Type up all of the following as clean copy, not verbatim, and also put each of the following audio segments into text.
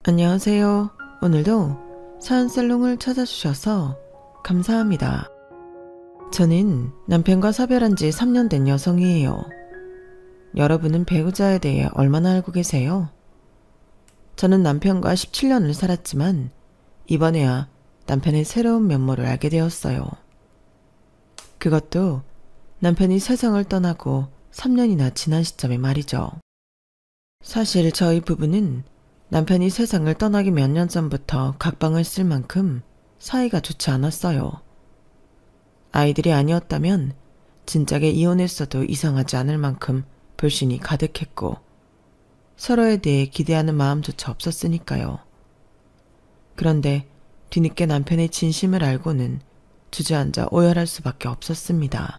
안녕하세요. 오늘도 사연살롱을 찾아주셔서 감사합니다. 저는 남편과 사별한 지 3년 된 여성이에요. 여러분은 배우자에 대해 얼마나 알고 계세요? 저는 남편과 17년을 살았지만 이번에야 남편의 새로운 면모를 알게 되었어요. 그것도 남편이 세상을 떠나고 3년이나 지난 시점에 말이죠. 사실 저희 부부는 남편이 세상을 떠나기 몇 년 전부터 각방을 쓸 만큼 사이가 좋지 않았어요. 아이들이 아니었다면 진작에 이혼했어도 이상하지 않을 만큼 불신이 가득했고 서로에 대해 기대하는 마음조차 없었으니까요. 그런데 뒤늦게 남편의 진심을 알고는 주저앉아 오열할 수밖에 없었습니다.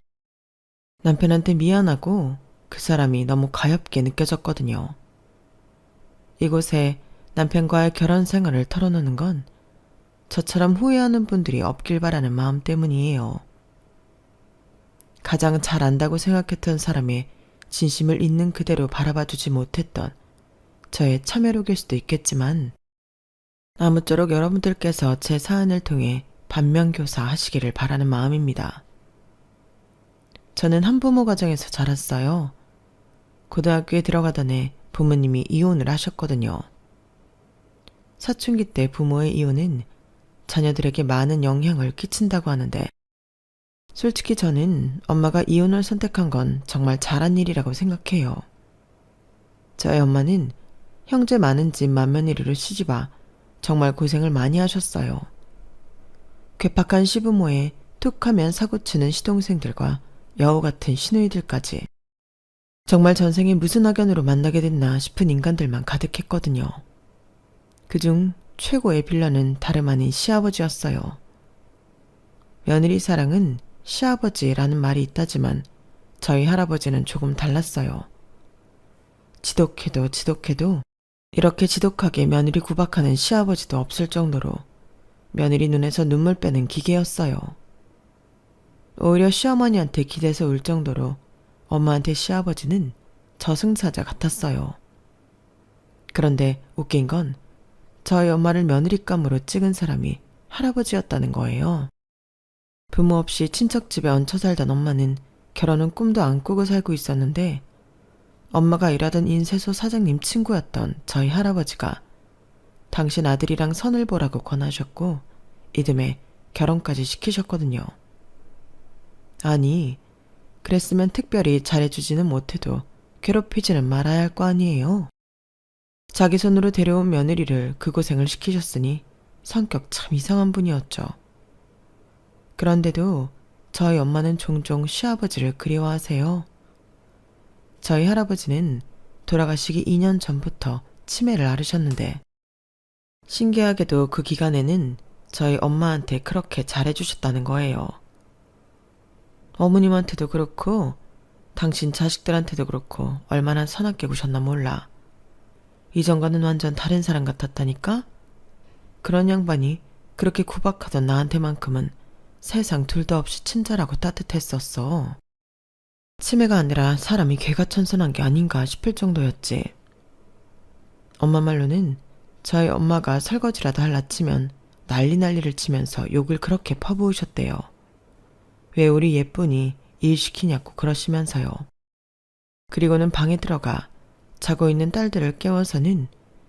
남편한테 미안하고 그 사람이 너무 가엾게 느껴졌거든요. 이곳에 남편과의 결혼 생활을 털어놓는 건 저처럼 후회하는 분들이 없길 바라는 마음 때문이에요. 가장 잘 안다고 생각했던 사람의 진심을 있는 그대로 바라봐주지 못했던 저의 참여록일 수도 있겠지만 아무쪼록 여러분들께서 제 사연을 통해 반면교사 하시기를 바라는 마음입니다. 저는 한부모 가정에서 자랐어요. 고등학교에 들어가던 해 부모님이 이혼을 하셨거든요. 사춘기 때 부모의 이혼은 자녀들에게 많은 영향을 끼친다고 하는데 솔직히 저는 엄마가 이혼을 선택한 건 정말 잘한 일이라고 생각해요. 저희 엄마는 형제 많은 집 맏며느리로 시집와 정말 고생을 많이 하셨어요. 괴팍한 시부모에 툭하면 사고치는 시동생들과 여우 같은 시누이들까지 정말 전생에 무슨 악연으로 만나게 됐나 싶은 인간들만 가득했거든요. 그중 최고의 빌런은 다름 아닌 시아버지였어요. 며느리 사랑은 시아버지라는 말이 있다지만 저희 할아버지는 조금 달랐어요. 지독해도 이렇게 지독하게 며느리 구박하는 시아버지도 없을 정도로 며느리 눈에서 눈물 빼는 기계였어요. 오히려 시어머니한테 기대서 울 정도로 엄마한테 시아버지는 저승사자 같았어요. 그런데 웃긴 건 저희 엄마를 며느리감으로 찍은 사람이 할아버지였다는 거예요. 부모 없이 친척집에 얹혀 살던 엄마는 결혼은 꿈도 안 꾸고 살고 있었는데 엄마가 일하던 인쇄소 사장님 친구였던 저희 할아버지가 당신 아들이랑 선을 보라고 권하셨고 이듬해 결혼까지 시키셨거든요. 아니, 그랬으면 특별히 잘해주지는 못해도 괴롭히지는 말아야 할 거 아니에요. 자기 손으로 데려온 며느리를 그 고생을 시키셨으니 성격 참 이상한 분이었죠. 그런데도 저희 엄마는 종종 시아버지를 그리워하세요. 저희 할아버지는 돌아가시기 2년 전부터 치매를 앓으셨는데 신기하게도 그 기간에는 저희 엄마한테 그렇게 잘해주셨다는 거예요. 어머님한테도 그렇고 당신 자식들한테도 그렇고 얼마나 선하게 구셨나 몰라. 이전과는 완전 다른 사람 같았다니까? 그런 양반이 그렇게 구박하던 나한테만큼은 세상 둘도 없이 친절하고 따뜻했었어. 치매가 아니라 사람이 개가천선한 게 아닌가 싶을 정도였지. 엄마 말로는 저희 엄마가 설거지라도 할라 치면 난리를 치면서 욕을 그렇게 퍼부으셨대요. 왜 우리 예쁜이 일 시키냐고 그러시면서요. 그리고는 방에 들어가 자고 있는 딸들을 깨워서는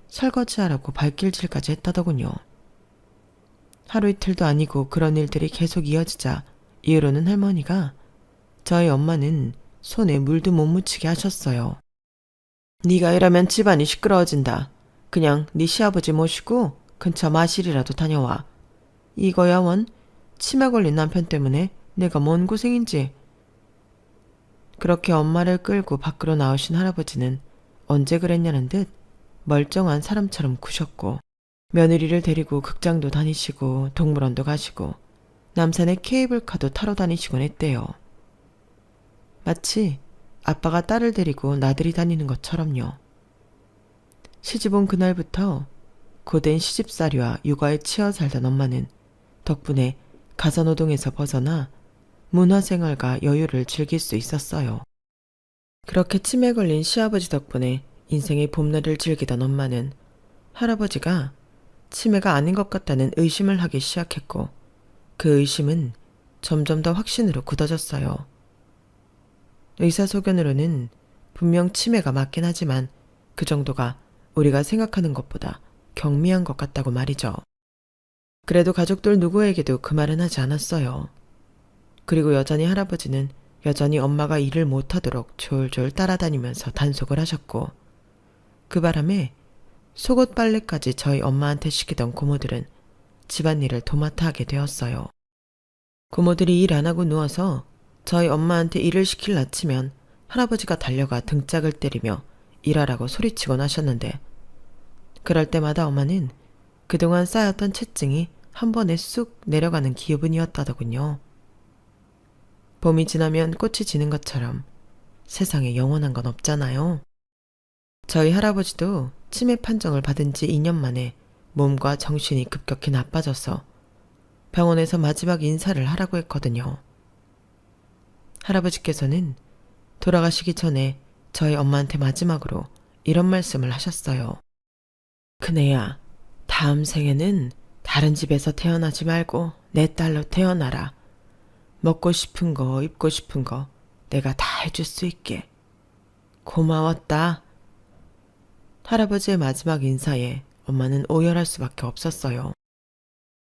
설거지하라고 발길질까지 했다더군요. 하루 이틀도 아니고 그런 일들이 계속 이어지자 이후로는 할머니가 저희 엄마는 손에 물도 못 묻히게 하셨어요. 네가 이러면 집안이 시끄러워진다. 그냥 네 시아버지 모시고 근처 마실이라도 다녀와. 이거야 원 치매 걸린 남편 때문에 내가 뭔 고생인지. 그렇게 엄마를 끌고 밖으로 나오신 할아버지는 언제 그랬냐는 듯 멀쩡한 사람처럼 구셨고 며느리를 데리고 극장도 다니시고 동물원도 가시고 남산에 케이블카도 타러 다니시곤 했대요. 마치 아빠가 딸을 데리고 나들이 다니는 것처럼요. 시집 온 그날부터 고된 시집살이와 육아에 치여 살던 엄마는 덕분에 가사노동에서 벗어나 문화생활과 여유를 즐길 수 있었어요. 그렇게 치매 걸린 시아버지 덕분에 인생의 봄날을 즐기던 엄마는 할아버지가 치매가 아닌 것 같다는 의심을 하기 시작했고 그 의심은 점점 더 확신으로 굳어졌어요. 의사소견으로는 분명 치매가 맞긴 하지만 그 정도가 우리가 생각하는 것보다 경미한 것 같다고 말이죠. 그래도 가족들 누구에게도 그 말은 하지 않았어요. 그리고 여전히 할아버지는 여전히 엄마가 일을 못하도록 졸졸 따라다니면서 단속을 하셨고 그 바람에 속옷 빨래까지 저희 엄마한테 시키던 고모들은 집안일을 도맡아 하게 되었어요. 고모들이 일 안 하고 누워서 저희 엄마한테 일을 시킬라 치면 할아버지가 달려가 등짝을 때리며 일하라고 소리치곤 하셨는데 그럴 때마다 엄마는 그동안 쌓였던 채증이 한 번에 쑥 내려가는 기분이었다더군요. 봄이 지나면 꽃이 지는 것처럼 세상에 영원한 건 없잖아요. 저희 할아버지도 치매 판정을 받은 지 2년 만에 몸과 정신이 급격히 나빠져서 병원에서 마지막 인사를 하라고 했거든요. 할아버지께서는 돌아가시기 전에 저희 엄마한테 마지막으로 이런 말씀을 하셨어요. 큰애야, 다음 생에는 다른 집에서 태어나지 말고 내 딸로 태어나라. 먹고 싶은 거, 입고 싶은 거 내가 다 해줄 수 있게. 고마웠다. 할아버지의 마지막 인사에 엄마는 오열할 수밖에 없었어요.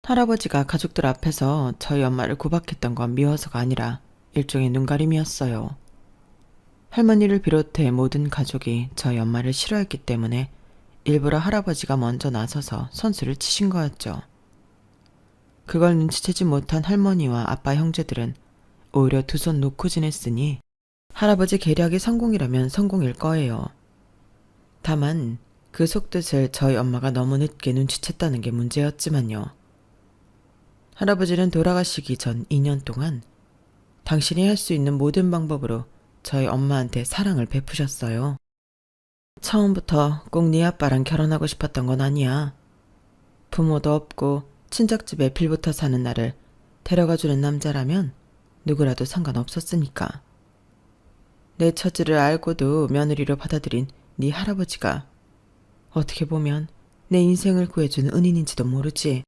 할아버지가 가족들 앞에서 저희 엄마를 구박했던 건 미워서가 아니라 일종의 눈가림이었어요. 할머니를 비롯해 모든 가족이 저희 엄마를 싫어했기 때문에 일부러 할아버지가 먼저 나서서 선수를 치신 거였죠. 그걸 눈치채지 못한 할머니와 아빠 형제들은 오히려 두 손 놓고 지냈으니 할아버지 계략이 성공이라면 성공일 거예요. 다만 그 속뜻을 저희 엄마가 너무 늦게 눈치챘다는 게 문제였지만요. 할아버지는 돌아가시기 전 2년 동안 당신이 할 수 있는 모든 방법으로 저희 엄마한테 사랑을 베푸셨어요. 처음부터 꼭 네 아빠랑 결혼하고 싶었던 건 아니야. 부모도 없고 친척집에 빌붙어 사는 나를 데려가주는 남자라면 누구라도 상관없었으니까. 내 처지를 알고도 며느리로 받아들인 네 할아버지가 어떻게 보면 내 인생을 구해준 은인인지도 모르지.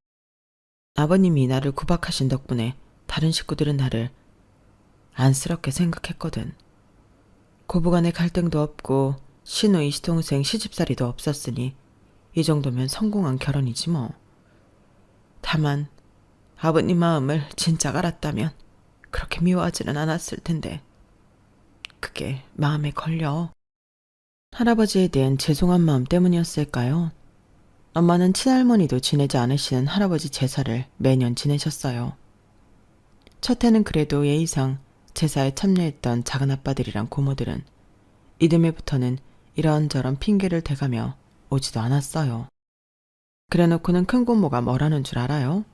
아버님이 나를 구박하신 덕분에 다른 식구들은 나를 안쓰럽게 생각했거든. 고부간의 갈등도 없고 시누이 시동생 시집살이도 없었으니 이 정도면 성공한 결혼이지 뭐. 다만 아버님 마음을 진작 알았다면 그렇게 미워하지는 않았을 텐데 그게 마음에 걸려. 할아버지에 대한 죄송한 마음 때문이었을까요? 엄마는 친할머니도 지내지 않으시는 할아버지 제사를 매년 지내셨어요. 첫 해는 그래도 예의상 제사에 참여했던 작은아빠들이랑 고모들은 이듬해부터는 이런저런 핑계를 대가며 오지도 않았어요. 그래놓고는 큰 고모가 뭐라는 줄 알아요?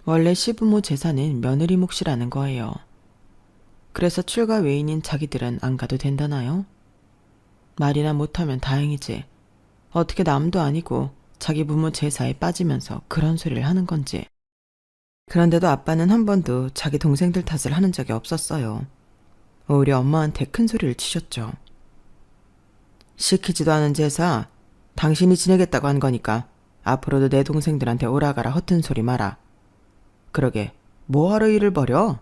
원래 시부모 제사는 며느리 몫이라는 거예요. 그래서 출가 외인인 자기들은 안 가도 된다나요? 말이나 못하면 다행이지. 어떻게 남도 아니고 자기 부모 제사에 빠지면서 그런 소리를 하는 건지. 그런데도 아빠는 한 번도 자기 동생들 탓을 하는 적이 없었어요. 오히려 엄마한테 큰 소리를 치셨죠. 시키지도 않은 제사 당신이 지내겠다고 한 거니까 앞으로도 내 동생들한테 오라가라 허튼 소리 마라. 그러게 뭐하러 일을 벌여?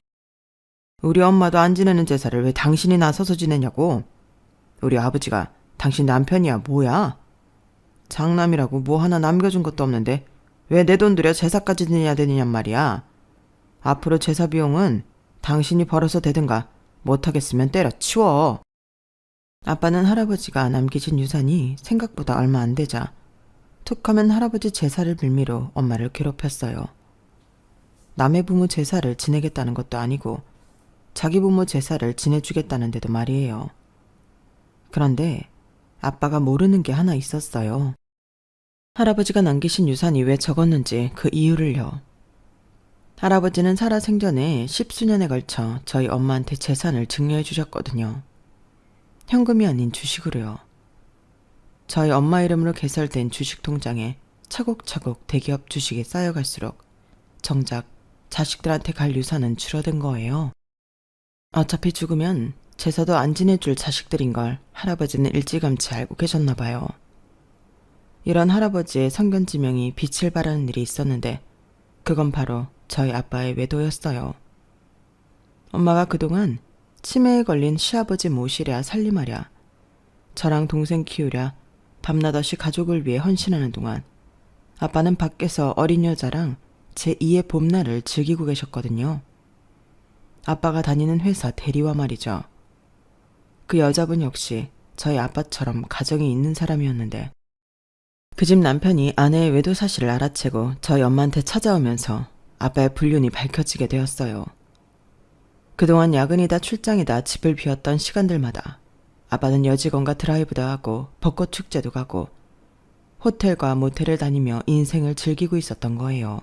우리 엄마도 안 지내는 제사를 왜 당신이 나서서 지내냐고. 우리 아버지가 당신 남편이야 뭐야? 장남이라고 뭐 하나 남겨준 것도 없는데 왜 내 돈 들여 제사까지 지내야 되느냔 말이야. 앞으로 제사 비용은 당신이 벌어서 대든가 못하겠으면 때려치워. 아빠는 할아버지가 남기신 유산이 생각보다 얼마 안 되자 툭하면 할아버지 제사를 빌미로 엄마를 괴롭혔어요. 남의 부모 제사를 지내겠다는 것도 아니고 자기 부모 제사를 지내주겠다는데도 말이에요. 그런데 아빠가 모르는 게 하나 있었어요. 할아버지가 남기신 유산이 왜 적었는지 그 이유를요. 할아버지는 살아생전에 10수년에 걸쳐 저희 엄마한테 재산을 증여해 주셨거든요. 현금이 아닌 주식으로요. 저희 엄마 이름으로 개설된 주식통장에 차곡차곡 대기업 주식이 쌓여갈수록 정작 자식들한테 갈 유산은 줄어든 거예요. 어차피 죽으면 제사도 안 지내줄 자식들인 걸 할아버지는 일찌감치 알고 계셨나 봐요. 이런 할아버지의 성견지명이 빛을 발하는 일이 있었는데 그건 바로 저희 아빠의 외도였어요. 엄마가 그동안 치매에 걸린 시아버지 모시랴 살림하랴 저랑 동생 키우랴 밤낮없이 가족을 위해 헌신하는 동안 아빠는 밖에서 어린 여자랑 제2의 봄날을 즐기고 계셨거든요. 아빠가 다니는 회사 대리와 말이죠. 그 여자분 역시 저희 아빠처럼 가정이 있는 사람이었는데 그 집 남편이 아내의 외도 사실을 알아채고 저희 엄마한테 찾아오면서 아빠의 불륜이 밝혀지게 되었어요. 그동안 야근이다 출장이다 집을 비웠던 시간들마다 아빠는 여직원과 드라이브도 하고 벚꽃 축제도 가고 호텔과 모텔을 다니며 인생을 즐기고 있었던 거예요.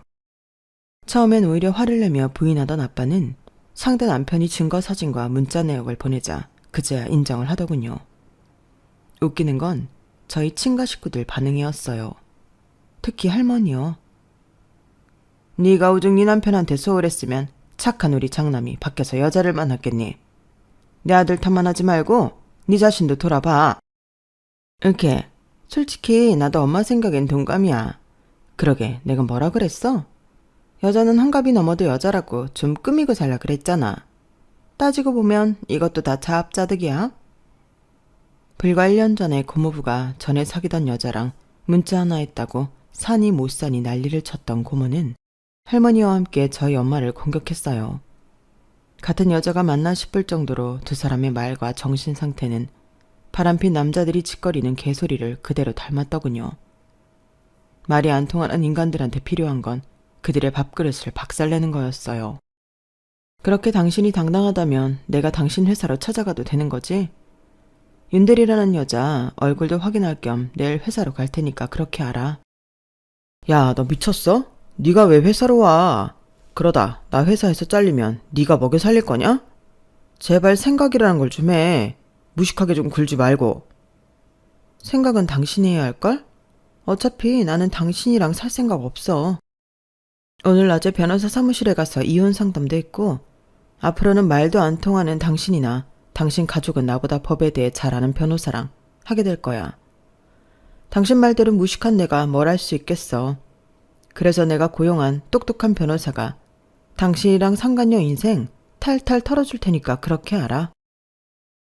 처음엔 오히려 화를 내며 부인하던 아빠는 상대 남편이 증거 사진과 문자 내역을 보내자 그제야 인정을 하더군요. 웃기는 건 저희 친가 식구들 반응이었어요. 특히 할머니요. 네가 오죽 네 남편한테 소홀했으면 착한 우리 장남이 밖에서 여자를 만났겠니? 내 아들 탓만 하지 말고 네 자신도 돌아봐. 이렇게 솔직히 나도 엄마 생각엔 동감이야. 그러게 내가 뭐라 그랬어? 여자는 한갑이 넘어도 여자라고 좀 꾸미고 살라 그랬잖아. 따지고 보면 이것도 다 자업자득이야. 불과 1년 전에 고모부가 전에 사귀던 여자랑 문자 하나 했다고 사니 못 사니 난리를 쳤던 고모는 할머니와 함께 저희 엄마를 공격했어요. 같은 여자가 맞나 싶을 정도로 두 사람의 말과 정신 상태는 바람핀 남자들이 짓거리는 개소리를 그대로 닮았더군요. 말이 안 통하는 인간들한테 필요한 건 그들의 밥그릇을 박살내는 거였어요. 그렇게 당신이 당당하다면 내가 당신 회사로 찾아가도 되는 거지? 윤대리라는 여자 얼굴도 확인할 겸 내일 회사로 갈 테니까 그렇게 알아. 야, 너 미쳤어? 네가 왜 회사로 와? 그러다 나 회사에서 잘리면 네가 먹여 살릴 거냐? 제발 생각이라는 걸 좀 해. 무식하게 좀 굴지 말고. 생각은 당신이 해야 할걸? 어차피 나는 당신이랑 살 생각 없어. 오늘 낮에 변호사 사무실에 가서 이혼 상담도 했고 앞으로는 말도 안 통하는 당신이나 당신 가족은 나보다 법에 대해 잘 아는 변호사랑 하게 될 거야. 당신 말대로 무식한 내가 뭘 할 수 있겠어. 그래서 내가 고용한 똑똑한 변호사가 당신이랑 상간녀 인생 탈탈 털어줄 테니까 그렇게 알아.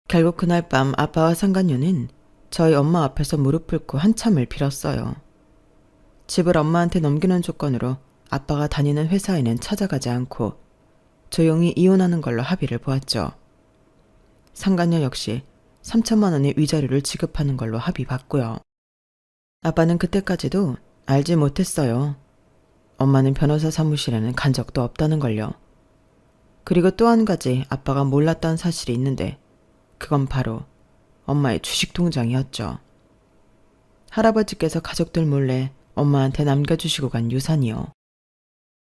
결국 그날 밤 아빠와 상간녀는 저희 엄마 앞에서 무릎 꿇고 한참을 빌었어요. 집을 엄마한테 넘기는 조건으로 아빠가 다니는 회사에는 찾아가지 않고 조용히 이혼하는 걸로 합의를 보았죠. 상간녀 역시 3천만 원의 위자료를 지급하는 걸로 합의봤고요. 아빠는 그때까지도 알지 못했어요. 엄마는 변호사 사무실에는 간 적도 없다는 걸요. 그리고 또 한 가지 아빠가 몰랐던 사실이 있는데 그건 바로 엄마의 주식 통장이었죠. 할아버지께서 가족들 몰래 엄마한테 남겨주시고 간 유산이요.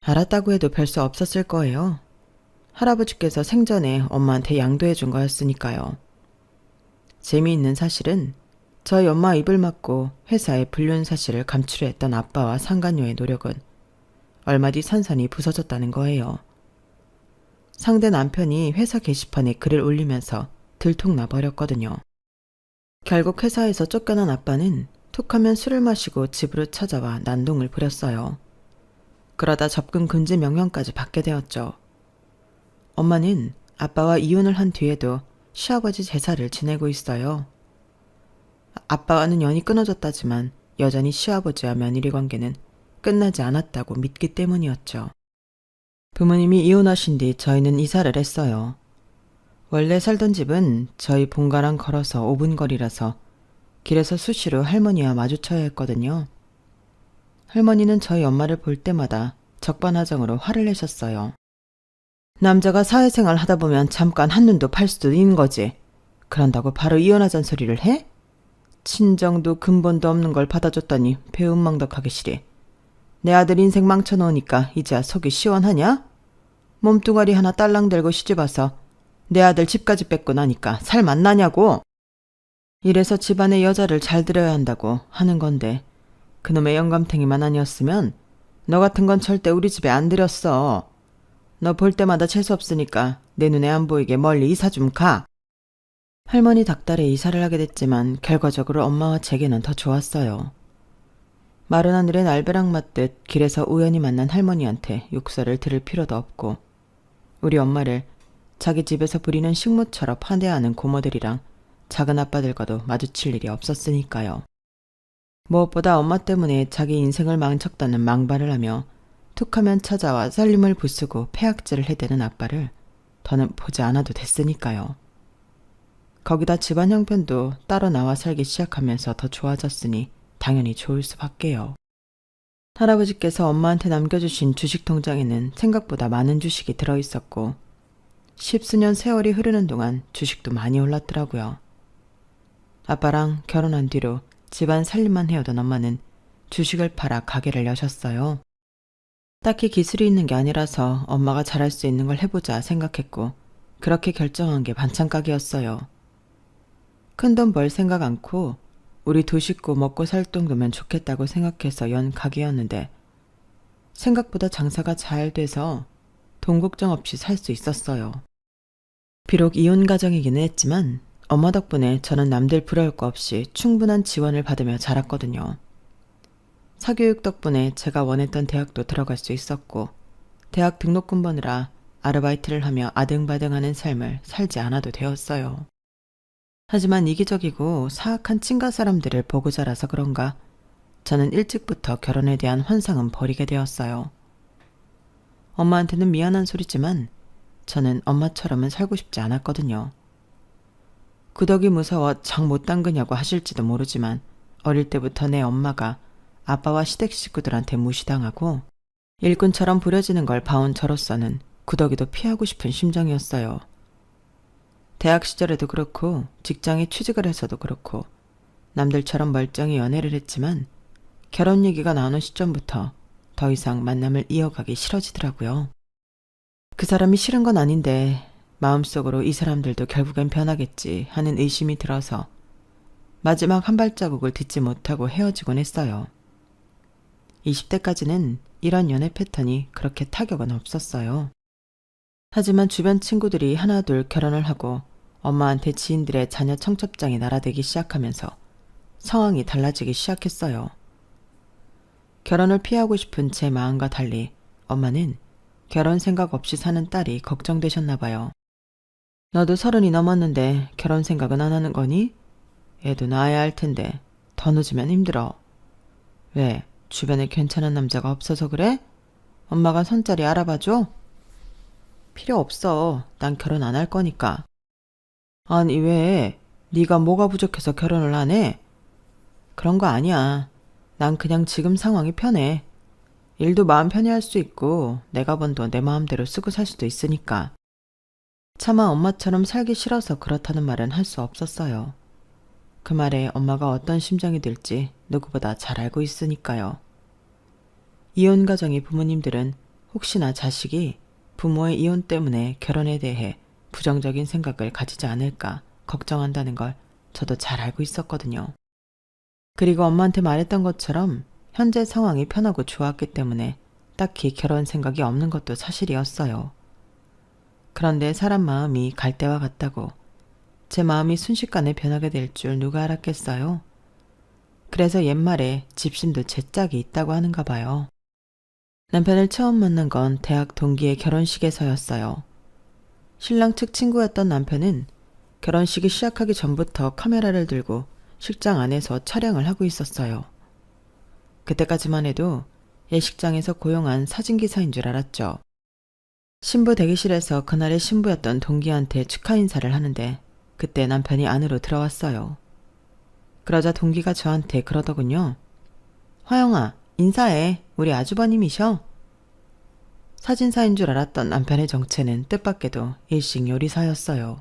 알았다고 해도 별 수 없었을 거예요. 할아버지께서 생전에 엄마한테 양도해 준 거였으니까요. 재미있는 사실은 저희 엄마 입을 막고 회사의 불륜 사실을 감추려 했던 아빠와 상간녀의 노력은 얼마 뒤 산산이 부서졌다는 거예요. 상대 남편이 회사 게시판에 글을 올리면서 들통나 버렸거든요. 결국 회사에서 쫓겨난 아빠는 툭하면 술을 마시고 집으로 찾아와 난동을 부렸어요. 그러다 접근 금지 명령까지 받게 되었죠. 엄마는 아빠와 이혼을 한 뒤에도 시아버지 제사를 지내고 있어요. 아빠와는 연이 끊어졌다지만 여전히 시아버지와 며느리 관계는 끝나지 않았다고 믿기 때문이었죠. 부모님이 이혼하신 뒤 저희는 이사를 했어요. 원래 살던 집은 저희 본가랑 걸어서 5분 거리라서 길에서 수시로 할머니와 마주쳐야 했거든요. 할머니는 저희 엄마를 볼 때마다 적반하장으로 화를 내셨어요. 남자가 사회생활 하다 보면 잠깐 한눈도 팔 수도 있는 거지. 그런다고 바로 이혼하자는 소리를 해? 친정도 근본도 없는 걸 받아줬더니 배은망덕하게 시리. 내 아들 인생 망쳐놓으니까 이제야 속이 시원하냐? 몸뚱아리 하나 딸랑 들고 시집와서 내 아들 집까지 뺏고 나니까 살 맛나냐고. 이래서 집안의 여자를 잘 들여야 한다고 하는 건데 그놈의 영감탱이만 아니었으면 너 같은 건 절대 우리 집에 안 들였어. 너 볼 때마다 재수없으니까 내 눈에 안 보이게 멀리 이사 좀 가. 할머니 닭달에 이사를 하게 됐지만 결과적으로 엄마와 제게는 더 좋았어요. 마른 하늘에 날벼락 맞듯 길에서 우연히 만난 할머니한테 욕설을 들을 필요도 없고, 우리 엄마를 자기 집에서 부리는 식모처럼 환대하는 고모들이랑 작은 아빠들과도 마주칠 일이 없었으니까요. 무엇보다 엄마 때문에 자기 인생을 망쳤다는 망발을 하며 툭하면 찾아와 살림을 부수고 폐악질을 해대는 아빠를 더는 보지 않아도 됐으니까요. 거기다 집안 형편도 따로 나와 살기 시작하면서 더 좋아졌으니 당연히 좋을 수밖에요. 할아버지께서 엄마한테 남겨주신 주식 통장에는 생각보다 많은 주식이 들어있었고, 십수년 세월이 흐르는 동안 주식도 많이 올랐더라고요. 아빠랑 결혼한 뒤로 집안 살림만 해오던 엄마는 주식을 팔아 가게를 여셨어요. 딱히 기술이 있는 게 아니라서 엄마가 잘할 수 있는 걸 해보자 생각했고, 그렇게 결정한 게 반찬 가게였어요. 큰돈 벌 생각 않고 우리 두 식구 먹고 살 정도면 좋겠다고 생각해서 연 가게였는데, 생각보다 장사가 잘 돼서 돈 걱정 없이 살 수 있었어요. 비록 이혼 가정이기는 했지만 엄마 덕분에 저는 남들 부러울 거 없이 충분한 지원을 받으며 자랐거든요. 사교육 덕분에 제가 원했던 대학도 들어갈 수 있었고, 대학 등록금 버느라 아르바이트를 하며 아등바등하는 삶을 살지 않아도 되었어요. 하지만 이기적이고 사악한 친가 사람들을 보고 자라서 그런가 저는 일찍부터 결혼에 대한 환상은 버리게 되었어요. 엄마한테는 미안한 소리지만 저는 엄마처럼은 살고 싶지 않았거든요. 구덕이 무서워 정 못 담그냐고 하실지도 모르지만 어릴 때부터 내 엄마가 아빠와 시댁 식구들한테 무시당하고 일꾼처럼 부려지는 걸 봐온 저로서는 구덕이도 피하고 싶은 심정이었어요. 대학 시절에도 그렇고 직장에 취직을 해서도 그렇고 남들처럼 멀쩡히 연애를 했지만 결혼 얘기가 나오는 시점부터 더 이상 만남을 이어가기 싫어지더라고요. 그 사람이 싫은 건 아닌데 마음속으로 이 사람들도 결국엔 변하겠지 하는 의심이 들어서 마지막 한 발자국을 딛지 못하고 헤어지곤 했어요. 20대까지는 이런 연애 패턴이 그렇게 타격은 없었어요. 하지만 주변 친구들이 하나둘 결혼을 하고 엄마한테 지인들의 자녀 청첩장이 날아들기 시작하면서 상황이 달라지기 시작했어요. 결혼을 피하고 싶은 제 마음과 달리 엄마는 결혼 생각 없이 사는 딸이 걱정되셨나 봐요. 너도 30이 넘었는데 결혼 생각은 안 하는 거니? 애도 낳아야 할 텐데 더 늦으면 힘들어. 왜? 주변에 괜찮은 남자가 없어서 그래? 엄마가 손자리 알아봐줘? 필요 없어. 난 결혼 안 할 거니까. 아니 왜? 네가 뭐가 부족해서 결혼을 안 해? 그런 거 아니야. 난 그냥 지금 상황이 편해. 일도 마음 편히 할 수 있고 내가 번 돈 내 마음대로 쓰고 살 수도 있으니까. 차마 엄마처럼 살기 싫어서 그렇다는 말은 할 수 없었어요. 그 말에 엄마가 어떤 심정이 들지 누구보다 잘 알고 있으니까요. 이혼 가정의 부모님들은 혹시나 자식이 부모의 이혼 때문에 결혼에 대해 부정적인 생각을 가지지 않을까 걱정한다는 걸 저도 잘 알고 있었거든요. 그리고 엄마한테 말했던 것처럼 현재 상황이 편하고 좋았기 때문에 딱히 결혼 생각이 없는 것도 사실이었어요. 그런데 사람 마음이 갈대와 같다고 제 마음이 순식간에 변하게 될 줄 누가 알았겠어요? 그래서 옛말에 집신도 제 짝이 있다고 하는가 봐요. 남편을 처음 만난 건 대학 동기의 결혼식에서였어요. 신랑 측 친구였던 남편은 결혼식이 시작하기 전부터 카메라를 들고 식장 안에서 촬영을 하고 있었어요. 그때까지만 해도 예식장에서 고용한 사진기사인 줄 알았죠. 신부 대기실에서 그날의 신부였던 동기한테 축하 인사를 하는데 그때 남편이 안으로 들어왔어요. 그러자 동기가 저한테 그러더군요. 화영아, 인사해. 우리 아주버님이셔. 사진사인 줄 알았던 남편의 정체는 뜻밖에도 일식 요리사였어요.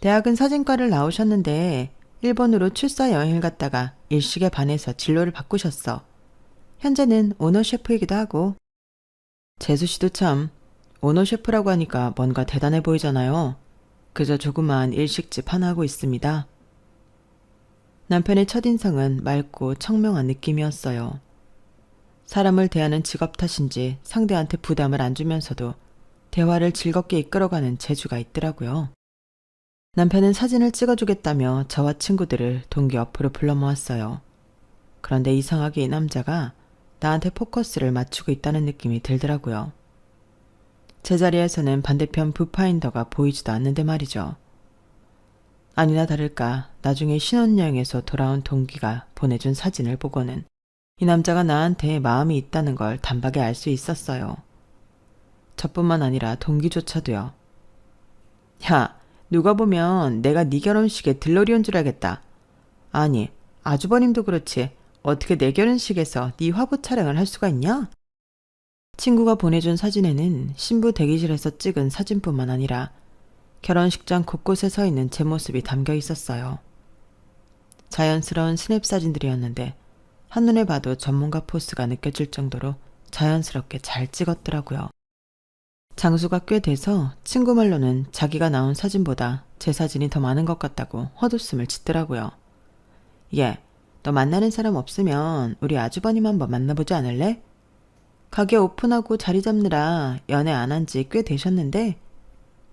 대학은 사진과를 나오셨는데 일본으로 출사 여행을 갔다가 일식에 반해서 진로를 바꾸셨어. 현재는 오너 셰프이기도 하고. 재수씨도 참 오너 셰프라고 하니까 뭔가 대단해 보이잖아요. 그저 조그마한 일식집 하나 하고 있습니다. 남편의 첫인상은 맑고 청명한 느낌이었어요. 사람을 대하는 직업 탓인지 상대한테 부담을 안 주면서도 대화를 즐겁게 이끌어가는 재주가 있더라고요. 남편은 사진을 찍어주겠다며 저와 친구들을 동기 옆으로 불러 모았어요. 그런데 이상하게 이 남자가 나한테 포커스를 맞추고 있다는 느낌이 들더라고요. 제자리에서는 반대편 뷰파인더가 보이지도 않는데 말이죠. 아니나 다를까 나중에 신혼여행에서 돌아온 동기가 보내준 사진을 보고는 이 남자가 나한테 마음이 있다는 걸 단박에 알 수 있었어요. 저뿐만 아니라 동기조차도요. 야, 누가 보면 내가 네 결혼식에 들러리 온 줄 알겠다. 아니, 아주버님도 그렇지. 어떻게 내 결혼식에서 네 화보 촬영을 할 수가 있냐? 친구가 보내준 사진에는 신부 대기실에서 찍은 사진뿐만 아니라 결혼식장 곳곳에 서 있는 제 모습이 담겨 있었어요. 자연스러운 스냅 사진들이었는데 한눈에 봐도 전문가 포스가 느껴질 정도로 자연스럽게 잘 찍었더라고요. 장수가 꽤 돼서 친구 말로는 자기가 나온 사진보다 제 사진이 더 많은 것 같다고 헛웃음을 짓더라고요. 예, 너 만나는 사람 없으면 우리 아주버님 한번 만나보지 않을래? 가게 오픈하고 자리 잡느라 연애 안 한 지 꽤 되셨는데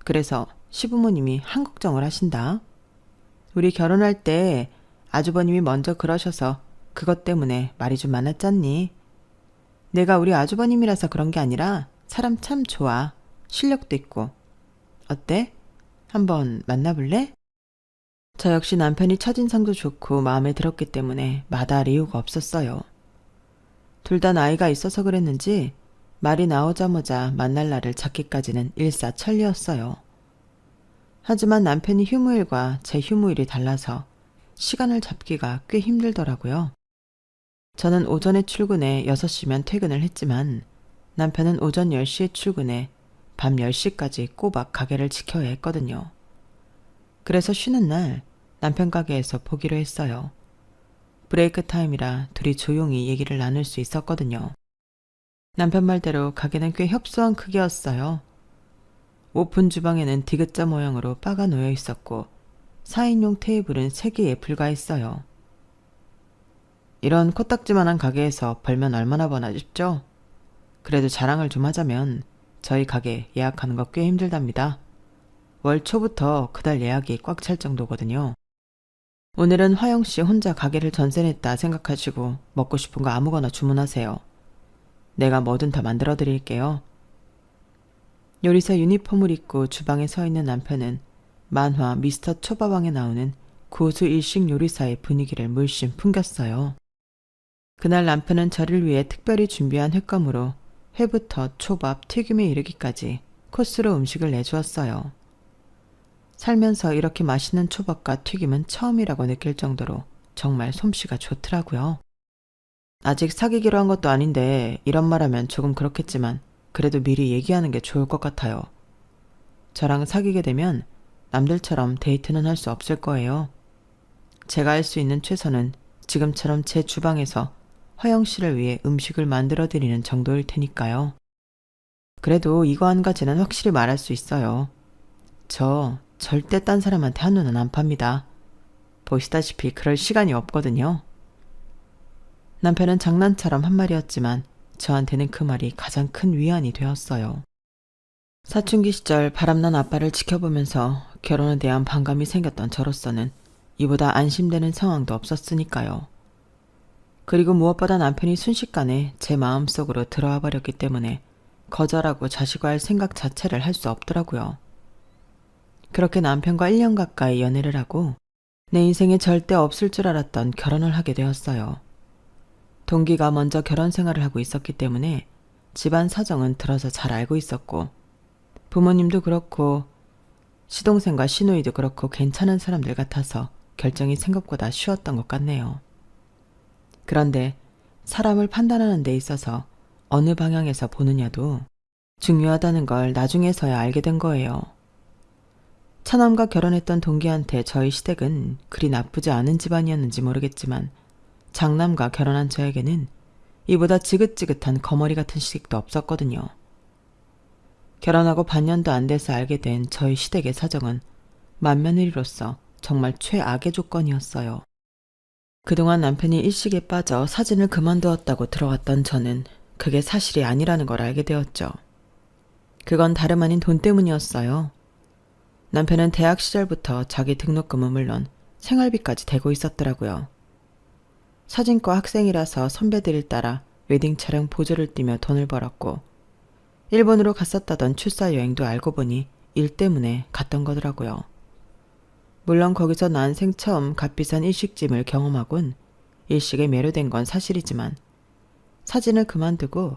그래서 시부모님이 한 걱정을 하신다. 우리 결혼할 때 아주버님이 먼저 그러셔서 그것 때문에 말이 좀 많았잖니. 내가 우리 아주버님이라서 그런 게 아니라 사람 참 좋아. 실력도 있고. 어때? 한번 만나볼래? 저 역시 남편이 첫인상도 좋고 마음에 들었기 때문에 마다할 이유가 없었어요. 둘 다 나이가 있어서 그랬는지 말이 나오자마자 만날 날을 잡기까지는 일사천리였어요. 하지만 남편이 휴무일과 제 휴무일이 달라서 시간을 잡기가 꽤 힘들더라고요. 저는 오전에 출근해 6시면 퇴근을 했지만 남편은 오전 10시에 출근해 밤 10시까지 꼬박 가게를 지켜야 했거든요. 그래서 쉬는 날 남편 가게에서 보기로 했어요. 브레이크 타임이라 둘이 조용히 얘기를 나눌 수 있었거든요. 남편 말대로 가게는 꽤 협소한 크기였어요. 오픈 주방에는 디귿자 모양으로 바가 놓여 있었고 4인용 테이블은 3개에 불과했어요. 이런 코딱지만한 가게에서 벌면 얼마나 버나 싶죠? 그래도 자랑을 좀 하자면 저희 가게 예약하는 거 꽤 힘들답니다. 월 초부터 그달 예약이 꽉 찰 정도거든요. 오늘은 화영씨 혼자 가게를 전세냈다 생각하시고 먹고 싶은 거 아무거나 주문하세요. 내가 뭐든 다 만들어 드릴게요. 요리사 유니폼을 입고 주방에 서 있는 남편은 만화 미스터 초밥왕에 나오는 고수 일식 요리사의 분위기를 물씬 풍겼어요. 그날 남편은 저를 위해 특별히 준비한 횟감으로 회부터 초밥, 튀김에 이르기까지 코스로 음식을 내주었어요. 살면서 이렇게 맛있는 초밥과 튀김은 처음이라고 느낄 정도로 정말 솜씨가 좋더라고요. 아직 사귀기로 한 것도 아닌데 이런 말하면 조금 그렇겠지만 그래도 미리 얘기하는 게 좋을 것 같아요. 저랑 사귀게 되면 남들처럼 데이트는 할 수 없을 거예요. 제가 할 수 있는 최선은 지금처럼 제 주방에서 화영 씨를 위해 음식을 만들어 드리는 정도일 테니까요. 그래도 이거 한 가지는 확실히 말할 수 있어요. 저 절대 딴 사람한테 한눈은 안 팝니다. 보시다시피 그럴 시간이 없거든요. 남편은 장난처럼 한 말이었지만 저한테는 그 말이 가장 큰 위안이 되었어요. 사춘기 시절 바람난 아빠를 지켜보면서 결혼에 대한 반감이 생겼던 저로서는 이보다 안심되는 상황도 없었으니까요. 그리고 무엇보다 남편이 순식간에 제 마음속으로 들어와 버렸기 때문에 거절하고 자식과할 생각 자체를 할 수 없더라고요. 그렇게 남편과 1년 가까이 연애를 하고 내 인생에 절대 없을 줄 알았던 결혼을 하게 되었어요. 동기가 먼저 결혼 생활을 하고 있었기 때문에 집안 사정은 들어서 잘 알고 있었고 부모님도 그렇고 시동생과 시누이도 그렇고 괜찮은 사람들 같아서 결정이 생각보다 쉬웠던 것 같네요. 그런데 사람을 판단하는 데 있어서 어느 방향에서 보느냐도 중요하다는 걸 나중에서야 알게 된 거예요. 차남과 결혼했던 동기한테 저희 시댁은 그리 나쁘지 않은 집안이었는지 모르겠지만 장남과 결혼한 저에게는 이보다 지긋지긋한 거머리 같은 시댁도 없었거든요. 결혼하고 반년도 안 돼서 알게 된 저희 시댁의 사정은 맏며느리로서 정말 최악의 조건이었어요. 그동안 남편이 일식에 빠져 사진을 그만두었다고 들어왔던 저는 그게 사실이 아니라는 걸 알게 되었죠. 그건 다름 아닌 돈 때문이었어요. 남편은 대학 시절부터 자기 등록금은 물론 생활비까지 대고 있었더라고요. 사진과 학생이라서 선배들을 따라 웨딩 촬영 보조를 뛰며 돈을 벌었고 일본으로 갔었다던 출사 여행도 알고 보니 일 때문에 갔던 거더라고요. 물론 거기서 난생 처음 값비싼 일식집을 경험하곤 일식에 매료된 건 사실이지만 사진을 그만두고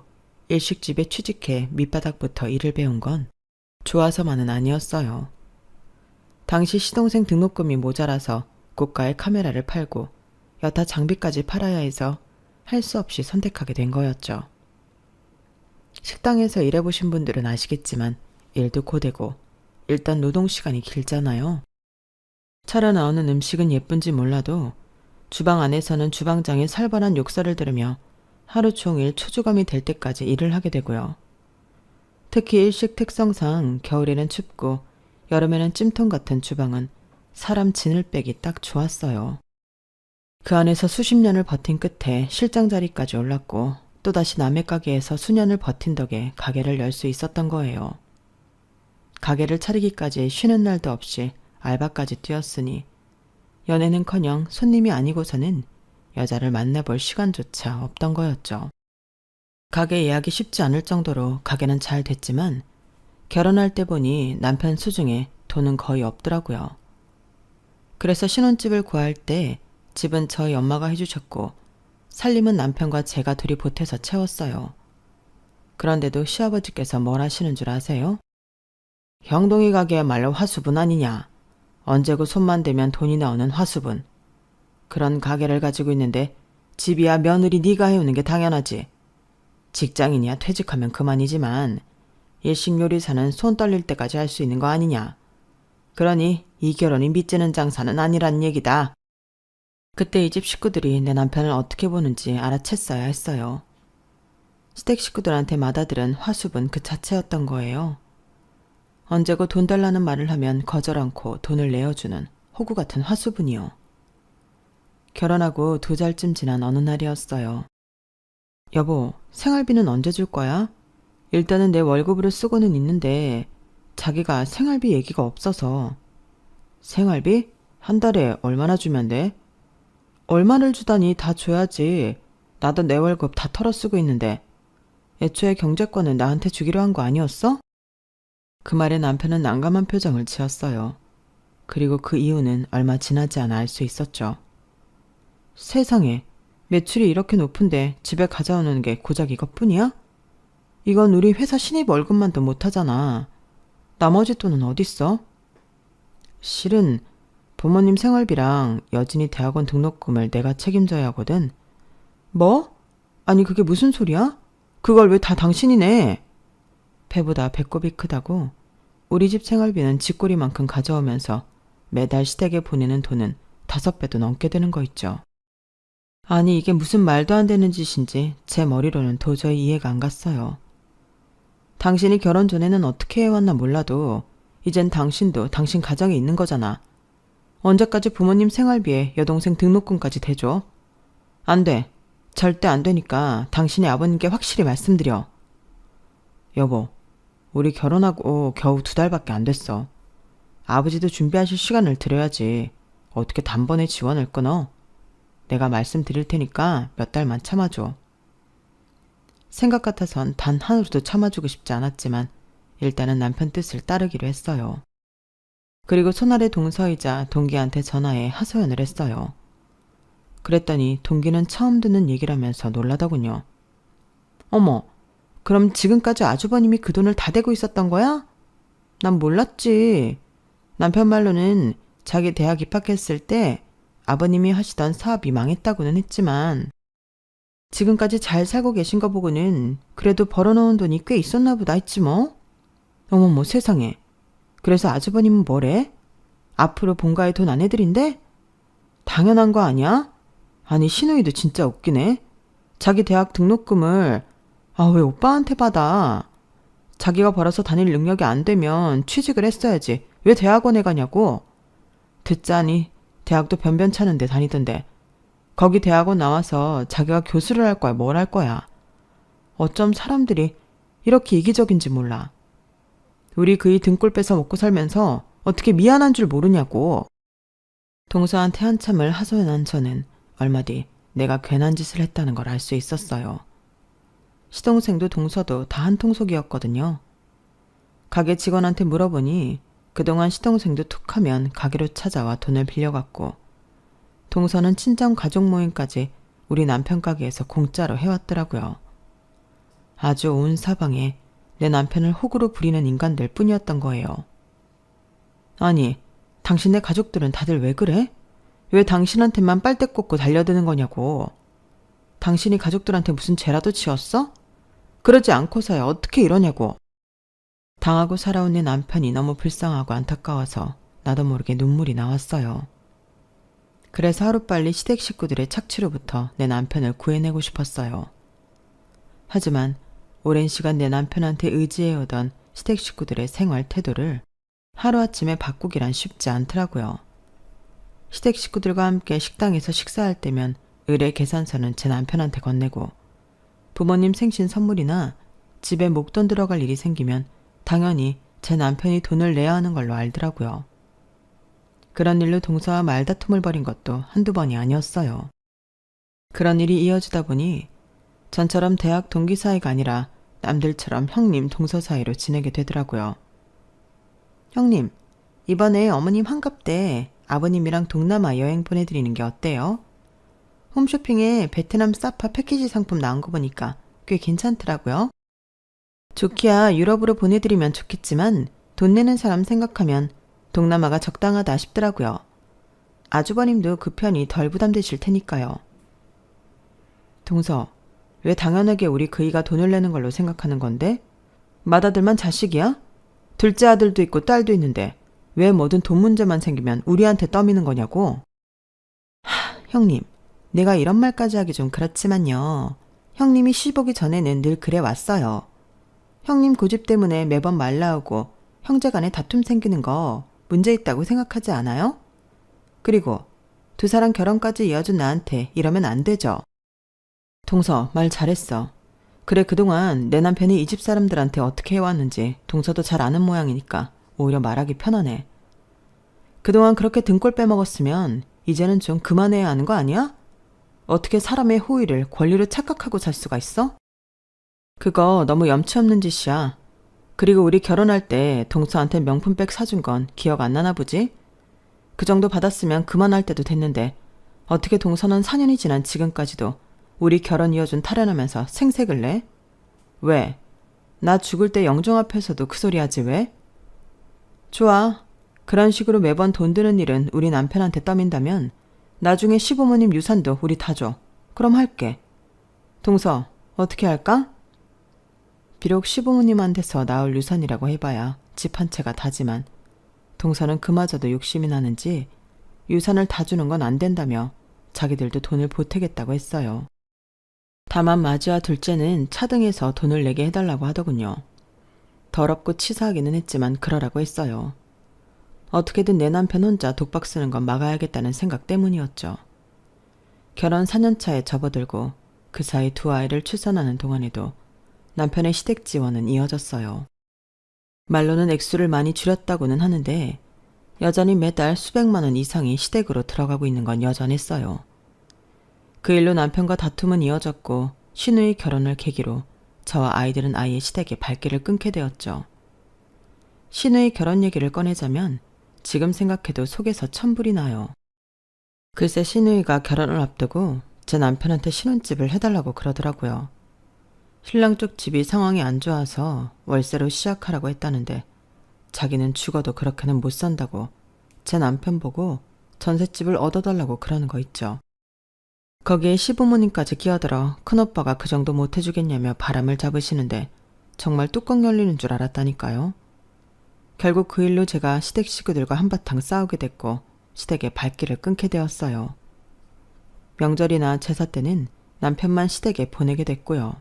일식집에 취직해 밑바닥부터 일을 배운 건 좋아서만은 아니었어요. 당시 시동생 등록금이 모자라서 고가의 카메라를 팔고 여타 장비까지 팔아야 해서 할 수 없이 선택하게 된 거였죠. 식당에서 일해보신 분들은 아시겠지만 일도 고되고 일단 노동시간이 길잖아요. 차려 나오는 음식은 예쁜지 몰라도 주방 안에서는 주방장의 살벌한 욕설을 들으며 하루 종일 초조감이 될 때까지 일을 하게 되고요. 특히 일식 특성상 겨울에는 춥고 여름에는 찜통 같은 주방은 사람 진을 빼기 딱 좋았어요. 그 안에서 수십 년을 버틴 끝에 실장 자리까지 올랐고 또다시 남의 가게에서 수년을 버틴 덕에 가게를 열 수 있었던 거예요. 가게를 차리기까지 쉬는 날도 없이 알바까지 뛰었으니 연애는커녕 손님이 아니고서는 여자를 만나볼 시간조차 없던 거였죠. 가게 예약이 쉽지 않을 정도로 가게는 잘 됐지만 결혼할 때 보니 남편 수중에 돈은 거의 없더라고요. 그래서 신혼집을 구할 때 집은 저희 엄마가 해주셨고 살림은 남편과 제가 둘이 보태서 채웠어요. 그런데도 시아버지께서 뭘 하시는 줄 아세요? 형동이 가게야말로 화수분 아니냐. 언제고 손만 대면 돈이 나오는 화수분. 그런 가게를 가지고 있는데 집이야 며느리 네가 해오는 게 당연하지. 직장인이야 퇴직하면 그만이지만 일식 요리사는 손 떨릴 때까지 할 수 있는 거 아니냐. 그러니 이 결혼이 믿지는 장사는 아니란 얘기다. 그때 이 집 식구들이 내 남편을 어떻게 보는지 알아챘어야 했어요. 시댁 식구들한테 맏아들은 화수분 그 자체였던 거예요. 언제고 돈 달라는 말을 하면 거절 않고 돈을 내어주는 호구 같은 화수분이요. 결혼하고 2달쯤 지난 어느 날이었어요. 여보, 생활비는 언제 줄 거야? 일단은 내 월급으로 쓰고는 있는데 자기가 생활비 얘기가 없어서. 생활비? 한 달에 얼마나 주면 돼? 얼마를 주다니 다 줘야지. 나도 내 월급 다 털어 쓰고 있는데. 애초에 경제권은 나한테 주기로 한 거 아니었어? 그 말에 남편은 난감한 표정을 지었어요. 그리고 그 이유는 얼마 지나지 않아 알 수 있었죠. 세상에, 매출이 이렇게 높은데 집에 가져오는 게 고작 이것뿐이야? 이건 우리 회사 신입 월급만도 못하잖아. 나머지 돈은 어딨어? 실은 부모님 생활비랑 여진이 대학원 등록금을 내가 책임져야 하거든. 뭐? 아니 그게 무슨 소리야? 그걸 왜 다 당신이 내? 배보다 배꼽이 크다고 우리 집 생활비는 쥐꼬리만큼 가져오면서 매달 시댁에 보내는 돈은 5배도 넘게 되는 거 있죠. 아니 이게 무슨 말도 안 되는 짓인지 제 머리로는 도저히 이해가 안 갔어요. 당신이 결혼 전에는 어떻게 해왔나 몰라도 이젠 당신도 당신 가정에 있는 거잖아. 언제까지 부모님 생활비에 여동생 등록금까지 대줘? 안 돼. 절대 안 되니까 당신이 아버님께 확실히 말씀드려. 여보, 우리 결혼하고 겨우 2달밖에 안 됐어. 아버지도 준비하실 시간을 드려야지. 어떻게 단번에 지원을 끊어? 내가 말씀드릴 테니까 몇 달만 참아줘. 생각 같아선 단 하루도 참아주고 싶지 않았지만 일단은 남편 뜻을 따르기로 했어요. 그리고 손아래 동서이자 동기한테 전화해 하소연을 했어요. 그랬더니 동기는 처음 듣는 얘기라면서 놀라더군요. 어머, 그럼 지금까지 아주버님이 그 돈을 다 대고 있었던 거야? 난 몰랐지. 남편 말로는 자기 대학 입학했을 때 아버님이 하시던 사업이 망했다고는 했지만 지금까지 잘 살고 계신 거 보고는 그래도 벌어놓은 돈이 꽤 있었나 보다 했지 뭐. 어머머 세상에. 그래서 아주버님은 뭐래? 앞으로 본가에 돈 안 해드린대? 당연한 거 아니야? 아니 신우이도 진짜 웃기네. 자기 대학 등록금을 왜 오빠한테 받아? 자기가 벌어서 다닐 능력이 안 되면 취직을 했어야지. 왜 대학원에 가냐고? 듣자니 대학도 변변찮은데 다니던데 거기 대학원 나와서 자기가 교수를 할 거야 뭘 할 거야. 어쩜 사람들이 이렇게 이기적인지 몰라. 우리 그이 등골 뺏어 먹고 살면서 어떻게 미안한 줄 모르냐고. 동서한테 한참을 하소연한 저는 얼마 뒤 내가 괜한 짓을 했다는 걸 알 수 있었어요. 시동생도 동서도 다 한통속이었거든요. 가게 직원한테 물어보니 그동안 시동생도 툭하면 가게로 찾아와 돈을 빌려갔고 동서는 친정 가족 모임까지 우리 남편 가게에서 공짜로 해왔더라고요. 아주 온 사방에 내 남편을 호구로 부리는 인간들 뿐이었던 거예요. 아니, 당신네 가족들은 다들 왜 그래? 왜 당신한테만 빨대 꽂고 달려드는 거냐고. 당신이 가족들한테 무슨 죄라도 지었어? 그러지 않고서야 어떻게 이러냐고. 당하고 살아온 내 남편이 너무 불쌍하고 안타까워서 나도 모르게 눈물이 나왔어요. 그래서 하루빨리 시댁 식구들의 착취로부터 내 남편을 구해내고 싶었어요. 하지만 오랜 시간 내 남편한테 의지해오던 시댁 식구들의 생활 태도를 하루아침에 바꾸기란 쉽지 않더라고요. 시댁 식구들과 함께 식당에서 식사할 때면 의뢰 계산서는 제 남편한테 건네고 부모님 생신 선물이나 집에 목돈 들어갈 일이 생기면 당연히 제 남편이 돈을 내야 하는 걸로 알더라고요. 그런 일로 동서와 말다툼을 벌인 것도 한두 번이 아니었어요. 그런 일이 이어지다 보니 전처럼 대학 동기 사이가 아니라 남들처럼 형님 동서 사이로 지내게 되더라고요. 형님, 이번에 어머님 환갑 때 아버님이랑 동남아 여행 보내드리는 게 어때요? 홈쇼핑에 베트남 사파 패키지 상품 나온 거 보니까 꽤 괜찮더라고요. 좋기야 유럽으로 보내드리면 좋겠지만 돈 내는 사람 생각하면 동남아가 적당하다 싶더라고요. 아주버님도 그 편이 덜 부담되실 테니까요. 동서, 왜 당연하게 우리 그이가 돈을 내는 걸로 생각하는 건데? 맏아들만 자식이야? 둘째 아들도 있고 딸도 있는데 왜 뭐든 돈 문제만 생기면 우리한테 떠미는 거냐고? 형님, 내가 이런 말까지 하기 좀 그렇지만요. 형님이 시집 오기 전에는 늘 그래 왔어요. 형님 고집 때문에 매번 말 나오고 형제간에 다툼 생기는 거 문제 있다고 생각하지 않아요? 그리고 두 사람 결혼까지 이어준 나한테 이러면 안 되죠. 동서, 말 잘했어. 그래, 그동안 내 남편이 이 집 사람들한테 어떻게 해왔는지 동서도 잘 아는 모양이니까 오히려 말하기 편하네. 그동안 그렇게 등골 빼먹었으면 이제는 좀 그만해야 하는 거 아니야? 어떻게 사람의 호의를 권리로 착각하고 살 수가 있어? 그거 너무 염치 없는 짓이야. 그리고 우리 결혼할 때 동서한테 명품백 사준 건 기억 안 나나 보지? 그 정도 받았으면 그만할 때도 됐는데 어떻게 동서는 4년이 지난 지금까지도 우리 결혼 이어준 타령하면서 생색을 내? 왜? 나 죽을 때 영종 앞에서도 그 소리 하지 왜? 좋아. 그런 식으로 매번 돈 드는 일은 우리 남편한테 떠민다면 나중에 시부모님 유산도 우리 다 줘. 그럼 할게. 동서, 어떻게 할까? 비록 시부모님한테서 나올 유산이라고 해봐야 집 한 채가 다지만 동서는 그마저도 욕심이 나는지 유산을 다 주는 건 안 된다며 자기들도 돈을 보태겠다고 했어요. 다만 마주와 둘째는 차등해서 돈을 내게 해달라고 하더군요. 더럽고 치사하기는 했지만 그러라고 했어요. 어떻게든 내 남편 혼자 독박 쓰는 건 막아야겠다는 생각 때문이었죠. 결혼 4년차에 접어들고 그 사이 두 아이를 출산하는 동안에도 남편의 시댁 지원은 이어졌어요. 말로는 액수를 많이 줄였다고는 하는데 여전히 매달 수백만 원 이상이 시댁으로 들어가고 있는 건 여전했어요. 그 일로 남편과 다툼은 이어졌고 시누이 결혼을 계기로 저와 아이들은 아이의 시댁에 발길을 끊게 되었죠. 시누이 결혼 얘기를 꺼내자면 지금 생각해도 속에서 천불이 나요. 글쎄 시누이가 결혼을 앞두고 제 남편한테 신혼집을 해달라고 그러더라고요. 신랑 쪽 집이 상황이 안 좋아서 월세로 시작하라고 했다는데 자기는 죽어도 그렇게는 못 산다고 제 남편 보고 전셋집을 얻어달라고 그러는 거 있죠. 거기에 시부모님까지 끼어들어 큰오빠가 그 정도 못 해주겠냐며 바람을 잡으시는데 정말 뚜껑 열리는 줄 알았다니까요. 결국 그 일로 제가 시댁 식구들과 한바탕 싸우게 됐고 시댁에 발길을 끊게 되었어요. 명절이나 제사 때는 남편만 시댁에 보내게 됐고요.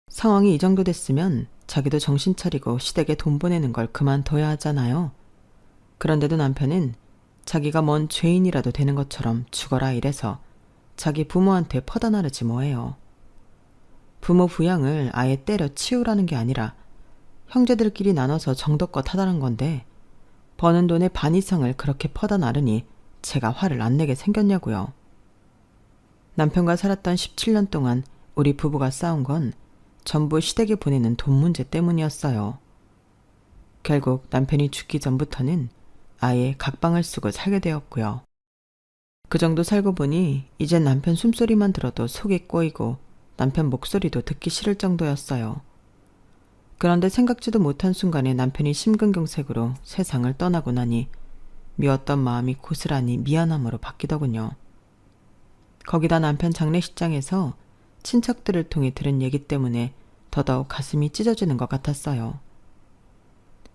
상황이 이 정도 됐으면 자기도 정신 차리고 시댁에 돈 보내는 걸 그만둬야 하잖아요. 그런데도 남편은 자기가 뭔 죄인이라도 되는 것처럼 죽어라 이래서 자기 부모한테 퍼다 나르지 뭐예요. 부모 부양을 아예 때려 치우라는 게 아니라 형제들끼리 나눠서 정도껏 하다는 건데 버는 돈의 반 이상을 그렇게 퍼다 나르니 제가 화를 안 내게 생겼냐고요. 남편과 살았던 17년 동안 우리 부부가 싸운 건 전부 시댁에 보내는 돈 문제 때문이었어요. 결국 남편이 죽기 전부터는 아예 각방을 쓰고 살게 되었고요. 그 정도 살고 보니 이젠 남편 숨소리만 들어도 속이 꼬이고 남편 목소리도 듣기 싫을 정도였어요. 그런데 생각지도 못한 순간에 남편이 심근경색으로 세상을 떠나고 나니 미웠던 마음이 고스란히 미안함으로 바뀌더군요. 거기다 남편 장례식장에서 친척들을 통해 들은 얘기 때문에 더더욱 가슴이 찢어지는 것 같았어요.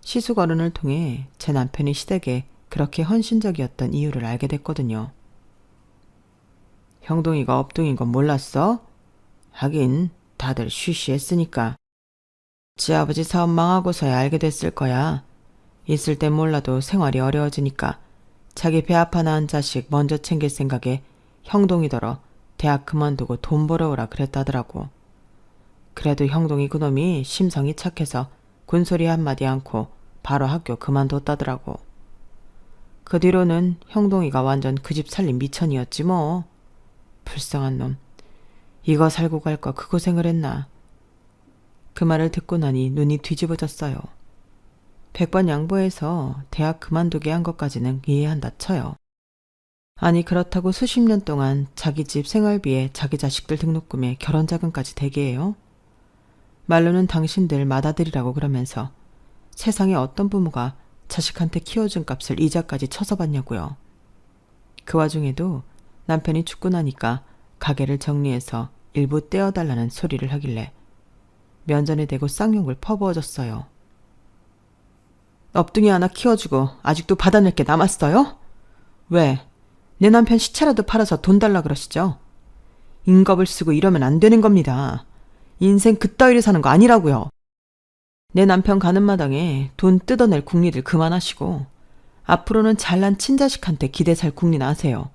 시숙 어른을 통해 제 남편이 시댁에 그렇게 헌신적이었던 이유를 알게 됐거든요. 형동이가 엎둥인 건 몰랐어? 하긴 다들 쉬쉬했으니까. 지 아버지 사업 망하고서야 알게 됐을 거야. 있을 땐 몰라도 생활이 어려워지니까 자기 배 아파 낳은 자식 먼저 챙길 생각에 형동이더러 대학 그만두고 돈 벌어오라 그랬다더라고. 그래도 형동이 그놈이 심성이 착해서 군소리 한마디 않고 바로 학교 그만뒀다더라고. 그 뒤로는 형동이가 완전 그 집 살림 미천이었지 뭐. 불쌍한 놈. 이거 살고 갈 거 그 고생을 했나. 그 말을 듣고 나니 눈이 뒤집어졌어요. 100번 양보해서 대학 그만두게 한 것까지는 이해한다 쳐요. 아니 그렇다고 수십 년 동안 자기 집 생활비에 자기 자식들 등록금에 결혼자금까지 대기해요? 말로는 당신들 맏아들이라고 그러면서 세상에 어떤 부모가 자식한테 키워준 값을 이자까지 쳐서 받냐고요. 그 와중에도 남편이 죽고 나니까 가게를 정리해서 일부 떼어달라는 소리를 하길래 면전에 대고 쌍욕을 퍼부어줬어요. 엎둥이 하나 키워주고 아직도 받아낼 게 남았어요? 왜? 내 남편 시체라도 팔아서 돈 달라 그러시죠? 인겁을 쓰고 이러면 안 되는 겁니다. 인생 그따위로 사는 거 아니라고요. 내 남편 가는 마당에 돈 뜯어낼 궁리를 그만하시고 앞으로는 잘난 친자식한테 기대 살 궁리나 하세요.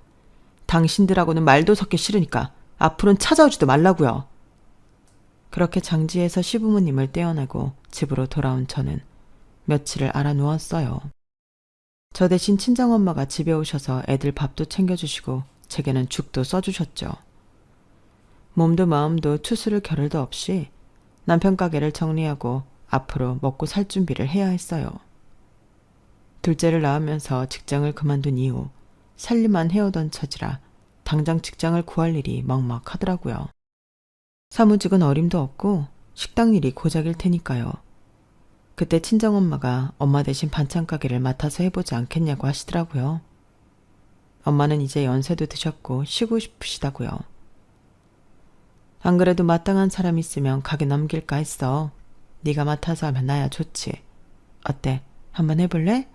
당신들하고는 말도 섞기 싫으니까 앞으로는 찾아오지도 말라고요. 그렇게 장지에서 시부모님을 떼어내고 집으로 돌아온 저는 며칠을 알아 누웠어요. 저 대신 친정엄마가 집에 오셔서 애들 밥도 챙겨주시고 제게는 죽도 써주셨죠. 몸도 마음도 추스를 겨를도 없이 남편 가게를 정리하고 앞으로 먹고 살 준비를 해야 했어요. 둘째를 낳으면서 직장을 그만둔 이후 살림만 해오던 처지라 당장 직장을 구할 일이 먹먹하더라고요. 사무직은 어림도 없고 식당 일이 고작일 테니까요. 그때 친정엄마가 엄마 대신 반찬 가게를 맡아서 해보지 않겠냐고 하시더라고요. 엄마는 이제 연세도 드셨고 쉬고 싶으시다고요. 안 그래도 마땅한 사람 있으면 가게 넘길까 했어. 네가 맡아서 하면 나야 좋지. 어때? 한번 해볼래?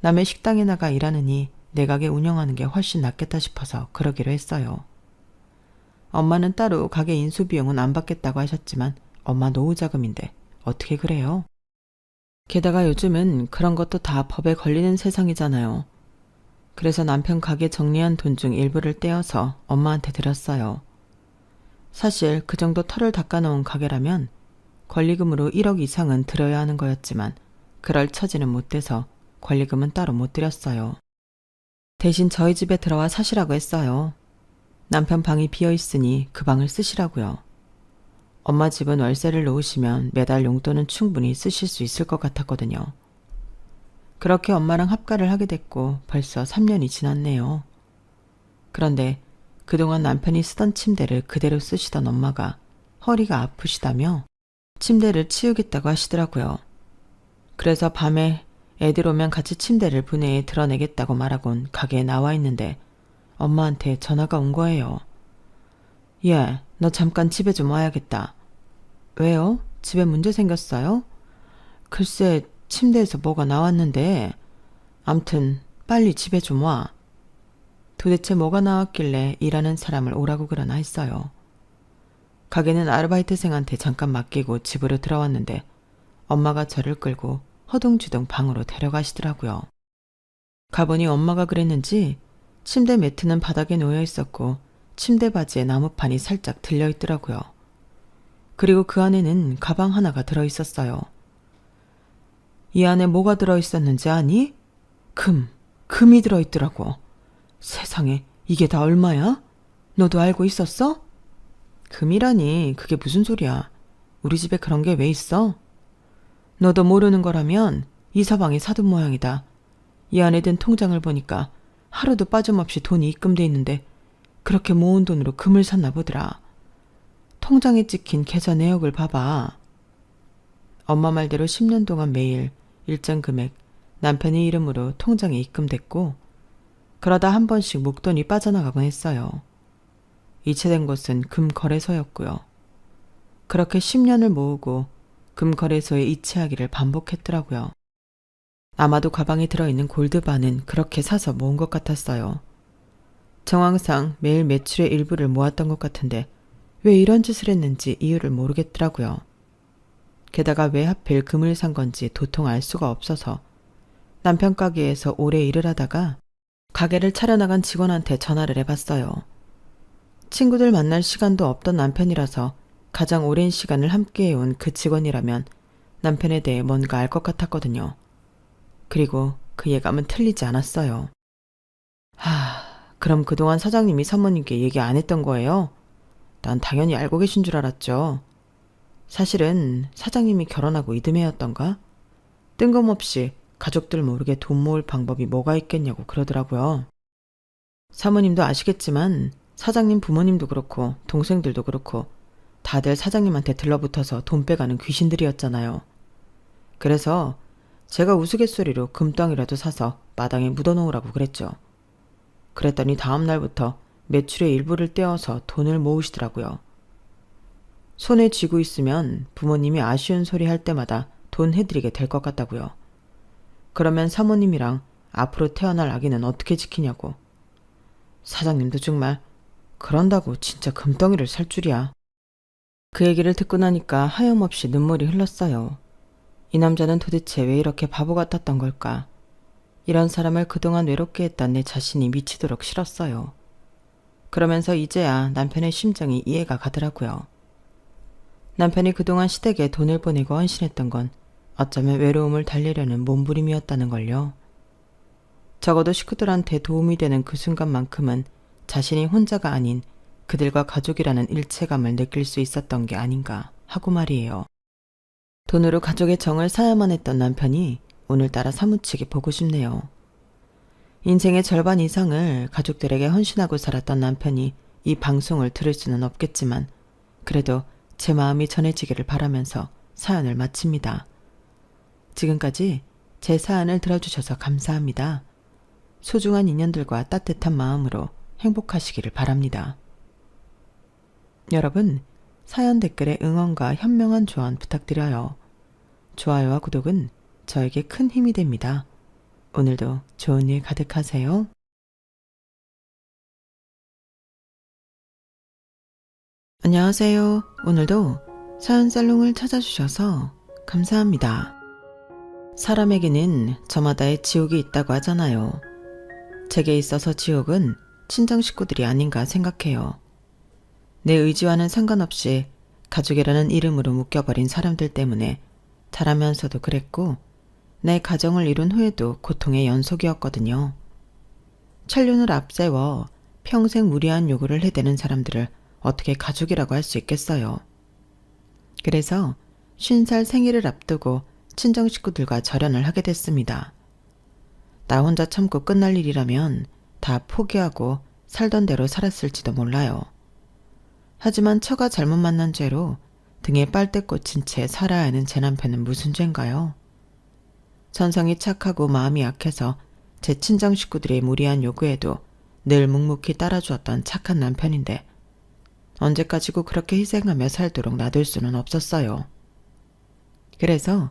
남의 식당에 나가 일하느니 내 가게 운영하는 게 훨씬 낫겠다 싶어서 그러기로 했어요. 엄마는 따로 가게 인수비용은 안 받겠다고 하셨지만 엄마 노후자금인데 어떻게 그래요? 게다가 요즘은 그런 것도 다 법에 걸리는 세상이잖아요. 그래서 남편 가게 정리한 돈 중 일부를 떼어서 엄마한테 드렸어요. 사실 그 정도 털을 닦아놓은 가게라면 권리금으로 1억 이상은 들어야 하는 거였지만 그럴 처지는 못 돼서 권리금은 따로 못 드렸어요. 대신 저희 집에 들어와 사시라고 했어요. 남편 방이 비어있으니 그 방을 쓰시라고요. 엄마 집은 월세를 놓으시면 매달 용돈은 충분히 쓰실 수 있을 것 같았거든요. 그렇게 엄마랑 합가를 하게 됐고 벌써 3년이 지났네요. 그런데 그동안 남편이 쓰던 침대를 그대로 쓰시던 엄마가 허리가 아프시다며 침대를 치우겠다고 하시더라고요. 그래서 밤에 애들 오면 같이 침대를 분해해 드러내겠다고 말하곤 가게에 나와 있는데 엄마한테 전화가 온 거예요. 예, 너 잠깐 집에 좀 와야겠다. 왜요? 집에 문제 생겼어요? 글쎄 침대에서 뭐가 나왔는데 암튼 빨리 집에 좀 와. 도대체 뭐가 나왔길래 일하는 사람을 오라고 그러나 했어요. 가게는 아르바이트생한테 잠깐 맡기고 집으로 들어왔는데 엄마가 저를 끌고 허둥지둥 방으로 데려가시더라고요. 가보니 엄마가 그랬는지 침대 매트는 바닥에 놓여 있었고 침대 바지에 나무판이 살짝 들려 있더라고요. 그리고 그 안에는 가방 하나가 들어 있었어요. 이 안에 뭐가 들어 있었는지 아니? 금이 들어 있더라고. 세상에 이게 다 얼마야? 너도 알고 있었어? 금이라니 그게 무슨 소리야. 우리 집에 그런 게 왜 있어? 너도 모르는 거라면 이 서방이 사둔 모양이다. 이 안에 든 통장을 보니까 하루도 빠짐없이 돈이 입금돼 있는데 그렇게 모은 돈으로 금을 샀나 보더라. 통장에 찍힌 계좌 내역을 봐봐. 엄마 말대로 10년 동안 매일 일정 금액 남편의 이름으로 통장에 입금됐고 그러다 한 번씩 목돈이 빠져나가곤 했어요. 이체된 곳은 금거래소였고요. 그렇게 10년을 모으고 금거래소에 이체하기를 반복했더라고요. 아마도 가방에 들어있는 골드바는 그렇게 사서 모은 것 같았어요. 정황상 매일 매출의 일부를 모았던 것 같은데 왜 이런 짓을 했는지 이유를 모르겠더라고요. 게다가 왜 하필 금을 산 건지 도통 알 수가 없어서 남편 가게에서 오래 일을 하다가 가게를 차려나간 직원한테 전화를 해봤어요. 친구들 만날 시간도 없던 남편이라서 가장 오랜 시간을 함께해온 그 직원이라면 남편에 대해 뭔가 알 것 같았거든요. 그리고 그 예감은 틀리지 않았어요. 그럼 그동안 사장님이 사모님께 얘기 안 했던 거예요? 난 당연히 알고 계신 줄 알았죠. 사실은 사장님이 결혼하고 이듬해였던가? 뜬금없이 가족들 모르게 돈 모을 방법이 뭐가 있겠냐고 그러더라고요. 사모님도 아시겠지만 사장님 부모님도 그렇고 동생들도 그렇고 다들 사장님한테 들러붙어서 돈 빼가는 귀신들이었잖아요. 그래서 제가 우스갯소리로 금덩이라도 사서 마당에 묻어놓으라고 그랬죠. 그랬더니 다음 날부터 매출의 일부를 떼어서 돈을 모으시더라고요. 손에 쥐고 있으면 부모님이 아쉬운 소리 할 때마다 돈 해드리게 될 것 같다고요. 그러면 사모님이랑 앞으로 태어날 아기는 어떻게 지키냐고. 사장님도 정말 그런다고 진짜 금덩이를 살 줄이야. 그 얘기를 듣고 나니까 하염없이 눈물이 흘렀어요. 이 남자는 도대체 왜 이렇게 바보 같았던 걸까? 이런 사람을 그동안 외롭게 했던 내 자신이 미치도록 싫었어요. 그러면서 이제야 남편의 심정이 이해가 가더라고요. 남편이 그동안 시댁에 돈을 보내고 헌신했던 건 어쩌면 외로움을 달래려는 몸부림이었다는 걸요. 적어도 식구들한테 도움이 되는 그 순간만큼은 자신이 혼자가 아닌 그들과 가족이라는 일체감을 느낄 수 있었던 게 아닌가 하고 말이에요. 돈으로 가족의 정을 사야만 했던 남편이 오늘따라 사무치게 보고 싶네요. 인생의 절반 이상을 가족들에게 헌신하고 살았던 남편이 이 방송을 들을 수는 없겠지만 그래도 제 마음이 전해지기를 바라면서 사연을 마칩니다. 지금까지 제 사연을 들어주셔서 감사합니다. 소중한 인연들과 따뜻한 마음으로 행복하시기를 바랍니다. 여러분, 사연 댓글에 응원과 현명한 조언 부탁드려요. 좋아요와 구독은 저에게 큰 힘이 됩니다. 오늘도 좋은 일 가득하세요. 안녕하세요. 오늘도 사연 살롱을 찾아주셔서 감사합니다. 사람에게는 저마다의 지옥이 있다고 하잖아요. 제게 있어서 지옥은 친정 식구들이 아닌가 생각해요. 내 의지와는 상관없이 가족이라는 이름으로 묶여버린 사람들 때문에 잘하면서도 그랬고 내 가정을 이룬 후에도 고통의 연속이었거든요. 천륜을 앞세워 평생 무리한 요구를 해대는 사람들을 어떻게 가족이라고 할 수 있겠어요. 그래서 50살 생일을 앞두고 친정 식구들과 절연을 하게 됐습니다. 나 혼자 참고 끝날 일이라면 다 포기하고 살던 대로 살았을지도 몰라요. 하지만 처가 잘못 만난 죄로 등에 빨대 꽂힌 채 살아야 하는 제 남편은 무슨 죄인가요? 전성이 착하고 마음이 약해서 제 친정 식구들의 무리한 요구에도 늘 묵묵히 따라주었던 착한 남편인데 언제까지고 그렇게 희생하며 살도록 놔둘 수는 없었어요. 그래서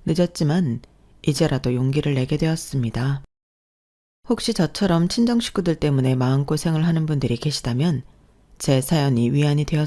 늦었지만 이제라도 용기를 내게 되었습니다. 혹시 저처럼 친정 식구들 때문에 마음고생을 하는 분들이 계시다면 제 사연이 위안이 되었습니다.